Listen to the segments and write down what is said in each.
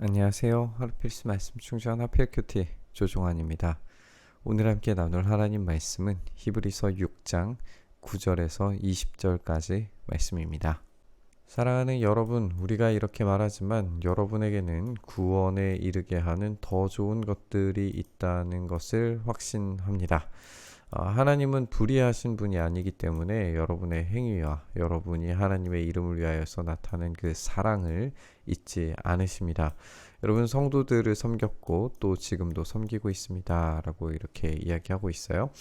안녕하세요. 하루 필수 말씀 충전 하필 큐티 조종환입니다. 오늘 함께 나눌 하나님 말씀은 히브리서 6장 9절에서 20절까지 말씀입니다. 사랑하는 여러분, 우리가 이렇게 말하지만 여러분에게는 구원에 이르게 하는 더 좋은 것들이 있다는 것을 확신합니다. 하나님은 불의하신 분이 아니기 때문에 여러분의 행위와 여러분이 하나님의 이름을 위하여서 나타낸 그 사랑을 잊지 않으십니다. 여러분 성도들을 섬겼고 또 지금도 섬기고 있습니다 라고 이렇게 이야기하고 있어요.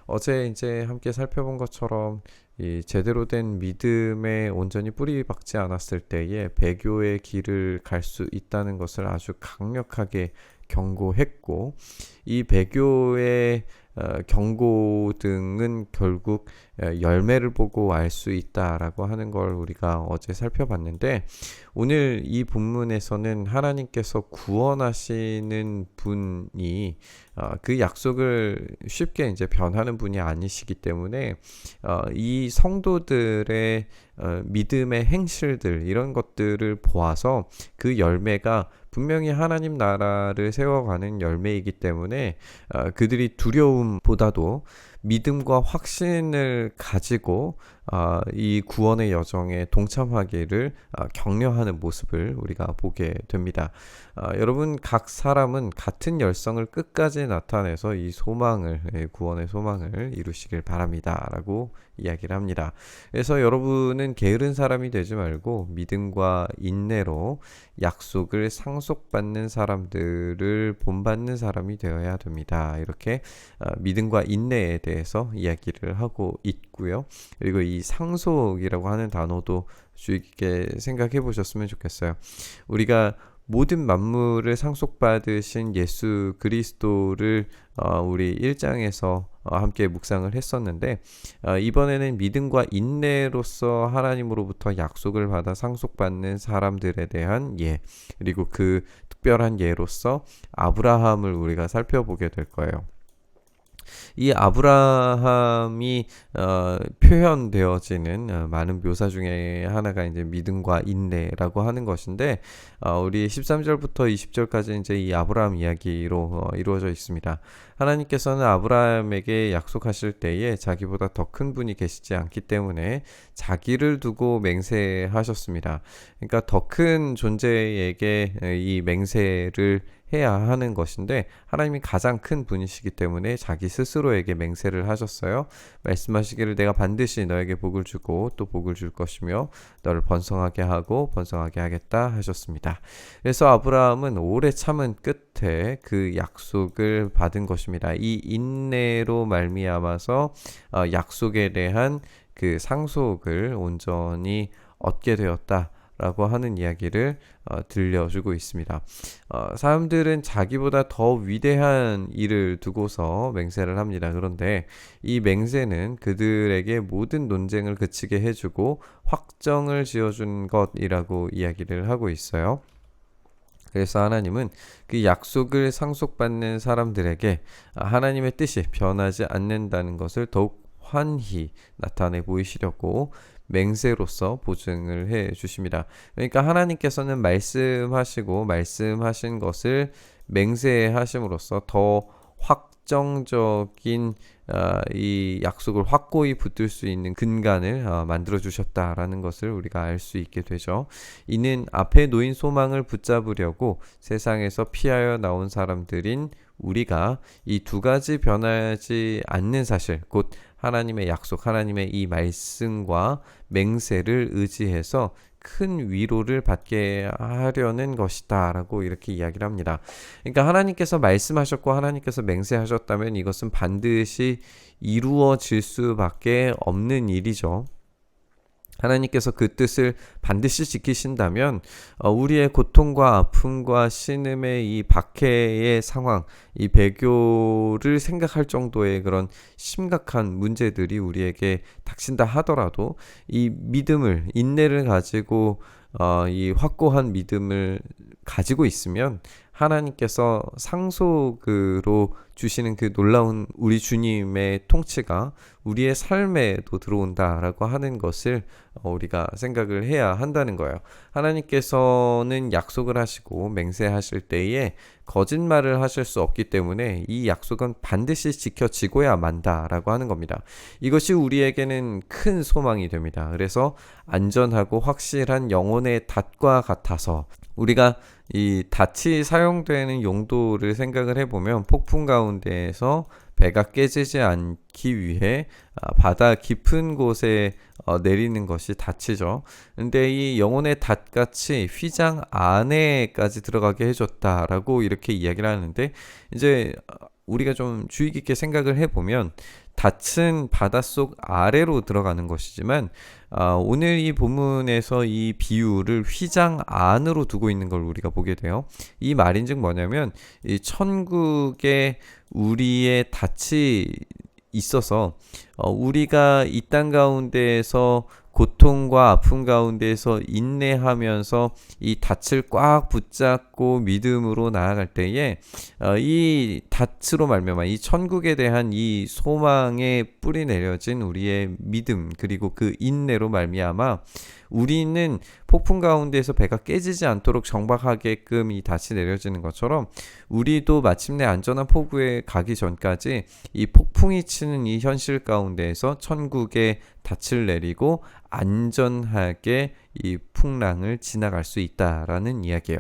어제 이제 함께 살펴본 것처럼 이 제대로 된 믿음에 온전히 뿌리 박지 않았을 때에 배교의 길을 갈 수 있다는 것을 아주 강력하게 경고했고, 이 배교의 경고 등은 결국 열매를 보고 알 수 있다라고 하는 걸 우리가 어제 살펴봤는데, 오늘 이 본문에서는 하나님께서 구원하시는 분이 그 약속을 쉽게 이제 변하는 분이 아니시기 때문에 이 성도들의 믿음의 행실들 이런 것들을 보아서 그 열매가 분명히 하나님 나라를 세워가는 열매이기 때문에 그들이 두려움보다도 믿음과 확신을 가지고 이 구원의 여정에 동참하기를 격려하는 모습을 우리가 보게 됩니다. 여러분 각 사람은 같은 열성을 끝까지 나타내서 이 소망을, 구원의 소망을 이루시길 바랍니다 라고 이야기를 합니다. 그래서 여러분은 게으른 사람이 되지 말고 믿음과 인내로 약속을 상속받는 사람들을 본받는 사람이 되어야 됩니다. 이렇게 믿음과 인내에 대해서 이야기를 하고 있고요. 그리고 이 상속이라고 하는 단어도 주의 깊게 생각해 보셨으면 좋겠어요. 우리가 모든 만물을 상속받으신 예수 그리스도를 우리 1장에서 함께 묵상을 했었는데, 이번에는 믿음과 인내로서 하나님으로부터 약속을 받아 상속받는 사람들에 대한 예, 그리고 그 특별한 예로서 아브라함을 우리가 살펴보게 될 거예요. 이 아브라함이 표현되어지는 많은 묘사 중에 하나가 이제 믿음과 인내라고 하는 것인데, 우리 13절부터 20절까지 이제 이 아브라함 이야기로 이루어져 있습니다. 하나님께서는 아브라함에게 약속하실 때에 자기보다 더 큰 분이 계시지 않기 때문에 자기를 두고 맹세하셨습니다. 그러니까 더 큰 존재에게 이 맹세를 해야 하는 것인데, 하나님이 가장 큰 분이시기 때문에 자기 스스로에게 맹세를 하셨어요. 말씀하시기를 내가 반드시 너에게 복을 주고 또 복을 줄 것이며 너를 번성하게 하고 번성하게 하겠다 하셨습니다. 그래서 아브라함은 오래 참은 끝에 그 약속을 받은 것입니다. 이 인내로 말미암아서 약속에 대한 그 상속을 온전히 얻게 되었다 라고 하는 이야기를 들려주고 있습니다. 사람들은 자기보다 더 위대한 일을 두고서 맹세를 합니다. 그런데 이 맹세는 그들에게 모든 논쟁을 그치게 해주고 확정을 지어준 것이라고 이야기를 하고 있어요. 그래서 하나님은 그 약속을 상속받는 사람들에게 하나님의 뜻이 변하지 않는다는 것을 더욱 환히 나타내 보이시려고 맹세로서 보증을 해 주십니다. 그러니까 하나님께서는 말씀하시고 말씀하신 것을 맹세하심으로써 더 확정적인 이 약속을 확고히 붙들 수 있는 근간을 만들어 주셨다라는 것을 우리가 알 수 있게 되죠. 이는 앞에 놓인 소망을 붙잡으려고 세상에서 피하여 나온 사람들인 우리가 이 두 가지 변하지 않는 사실, 곧 하나님의 약속, 하나님의 이 말씀과 맹세를 의지해서 큰 위로를 받게 하려는 것이다 라고 이렇게 이야기를 합니다. 그러니까 하나님께서 말씀하셨고 하나님께서 맹세하셨다면 이것은 반드시 이루어질 수밖에 없는 일이죠. 하나님께서 그 뜻을 반드시 지키신다면 우리의 고통과 아픔과 신음의 이 박해의 상황, 이 배교를 생각할 정도의 그런 심각한 문제들이 우리에게 닥친다 하더라도 이 믿음을, 인내를 가지고 이 확고한 믿음을 가지고 있으면 하나님께서 상속으로 주시는 그 놀라운 우리 주님의 통치가 우리의 삶에도 들어온다라고 하는 것을 우리가 생각을 해야 한다는 거예요. 하나님께서는 약속을 하시고 맹세하실 때에 거짓말을 하실 수 없기 때문에 이 약속은 반드시 지켜지고야 만다라고 하는 겁니다. 이것이 우리에게는 큰 소망이 됩니다. 그래서 안전하고 확실한 영혼의 닷과 같아서 우리가 이 닷이 사용되는 용도를 생각을 해보면 폭풍 가운데에서 배가 깨지지 않기 위해 바다 깊은 곳에 내리는 것이 닷이죠. 근데 이 영혼의 닷같이 휘장 안에까지 들어가게 해줬다라고 이렇게 이야기를 하는데, 이제 우리가 좀 주의 깊게 생각을 해보면 닷은 바닷속 아래로 들어가는 것이지만 오늘 이 본문에서 이 비유를 휘장 안으로 두고 있는 걸 우리가 보게 돼요. 이 말인즉 뭐냐면 이 천국에 우리의 닷이 있어서 우리가 이 땅 가운데에서 고통과 아픔 가운데에서 인내하면서 이 닻을 꽉 붙잡고 믿음으로 나아갈 때에 이 닻으로 말미암아 이 천국에 대한 이 소망에 뿌리 내려진 우리의 믿음 그리고 그 인내로 말미암아 우리는 폭풍 가운데에서 배가 깨지지 않도록 정박하게끔 이 닻이 내려지는 것처럼 우리도 마침내 안전한 포구에 가기 전까지 이 폭풍이 치는 이 현실 가운데에서 천국의 닻을 내리고 안전하게 이 풍랑을 지나갈 수 있다라는 이야기예요.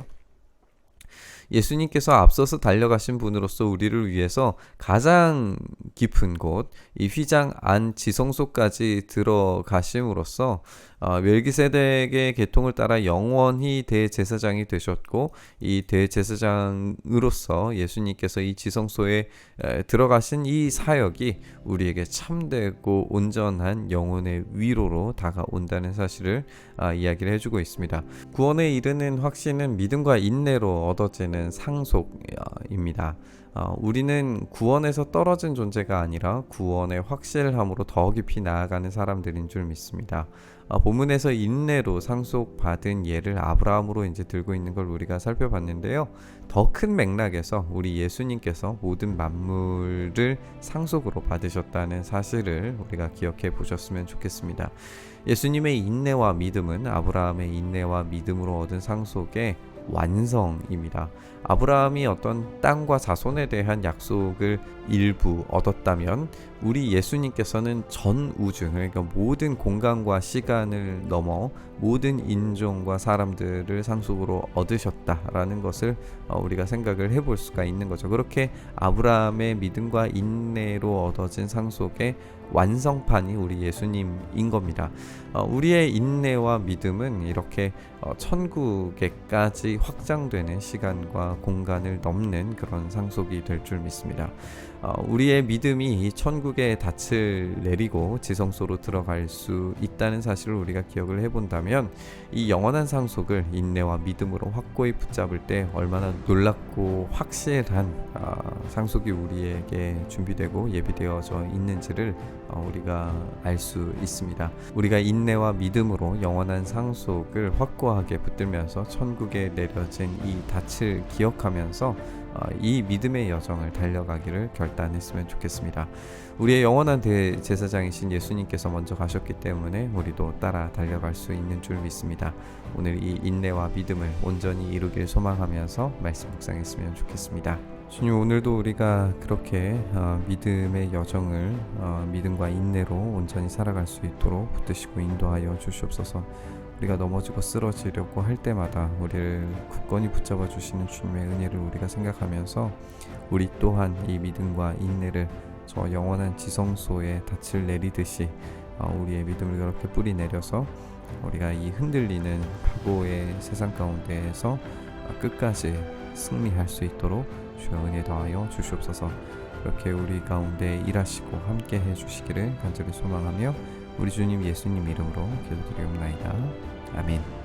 예수님께서 앞서서 달려가신 분으로서 우리를 위해서 가장 깊은 곳, 이 휘장 안 지성소까지 들어가심으로써 멜기세덱의 계통을 따라 영원히 대제사장이 되셨고, 이 대제사장으로서 예수님께서 이 지성소에 들어가신 이 사역이 우리에게 참되고 온전한 영혼의 위로로 다가온다는 사실을 이야기를 해주고 있습니다. 구원에 이르는 확신은 믿음과 인내로 얻어지는 상속입니다. 우리는 구원에서 떨어진 존재가 아니라 구원의 확실함으로 더 깊이 나아가는 사람들인 줄 믿습니다. 본문에서 인내로 상속받은 예를 아브라함으로 이제 들고 있는 걸 우리가 살펴봤는데요. 더 큰 맥락에서 우리 예수님께서 모든 만물을 상속으로 받으셨다는 사실을 우리가 기억해 보셨으면 좋겠습니다. 예수님의 인내와 믿음은 아브라함의 인내와 믿음으로 얻은 상속의 완성입니다. 아브라함이 어떤 땅과 자손에 대한 약속을 일부 얻었다면 우리 예수님께서는 전 우주, 그러니까 모든 공간과 시간을 넘어 모든 인종과 사람들을 상속으로 얻으셨다라는 것을 우리가 생각을 해볼 수가 있는 거죠. 그렇게 아브라함의 믿음과 인내로 얻어진 상속의 완성판이 우리 예수님인 겁니다. 우리의 인내와 믿음은 이렇게 천국에까지 확장되는 시간과 공간을 넘는 그런 상속이 될 줄 믿습니다. 우리의 믿음이 이 천국의 닻을 내리고 지성소로 들어갈 수 있다는 사실을 우리가 기억을 해본다면 이 영원한 상속을 인내와 믿음으로 확고히 붙잡을 때 얼마나 놀랍고 확실한 상속이 우리에게 준비되고 예비되어져 있는지를 우리가 알 수 있습니다. 우리가 인내와 믿음으로 영원한 상속을 확고하게 붙들면서 천국에 내려진 이 닻을 기억하면서 이 믿음의 여정을 달려가기를 결단했으면 좋겠습니다. 우리의 영원한 대제사장이신 예수님께서 먼저 가셨기 때문에 우리도 따라 달려갈 수 있는 줄 믿습니다. 오늘 이 인내와 믿음을 온전히 이루길 소망하면서 말씀 묵상했으면 좋겠습니다. 주님, 오늘도 우리가 그렇게 믿음의 여정을 믿음과 인내로 온전히 살아갈 수 있도록 붙드시고 인도하여 주시옵소서. 우리가 넘어지고 쓰러지려고 할 때마다 우리를 굳건히 붙잡아 주시는 주님의 은혜를 우리가 생각하면서 우리 또한 이 믿음과 인내를 저 영원한 지성소에 닻을 내리듯이 우리의 믿음을 그렇게 뿌리 내려서 우리가 이 흔들리는 파고의 세상 가운데에서 끝까지 승리할 수 있도록 주여 은혜 더하여 주시옵소서. 이렇게 우리 가운데 일하시고 함께 해주시기를 간절히 소망하며 우리 주님 예수님 이름으로 기도드리옵나이다. 아멘.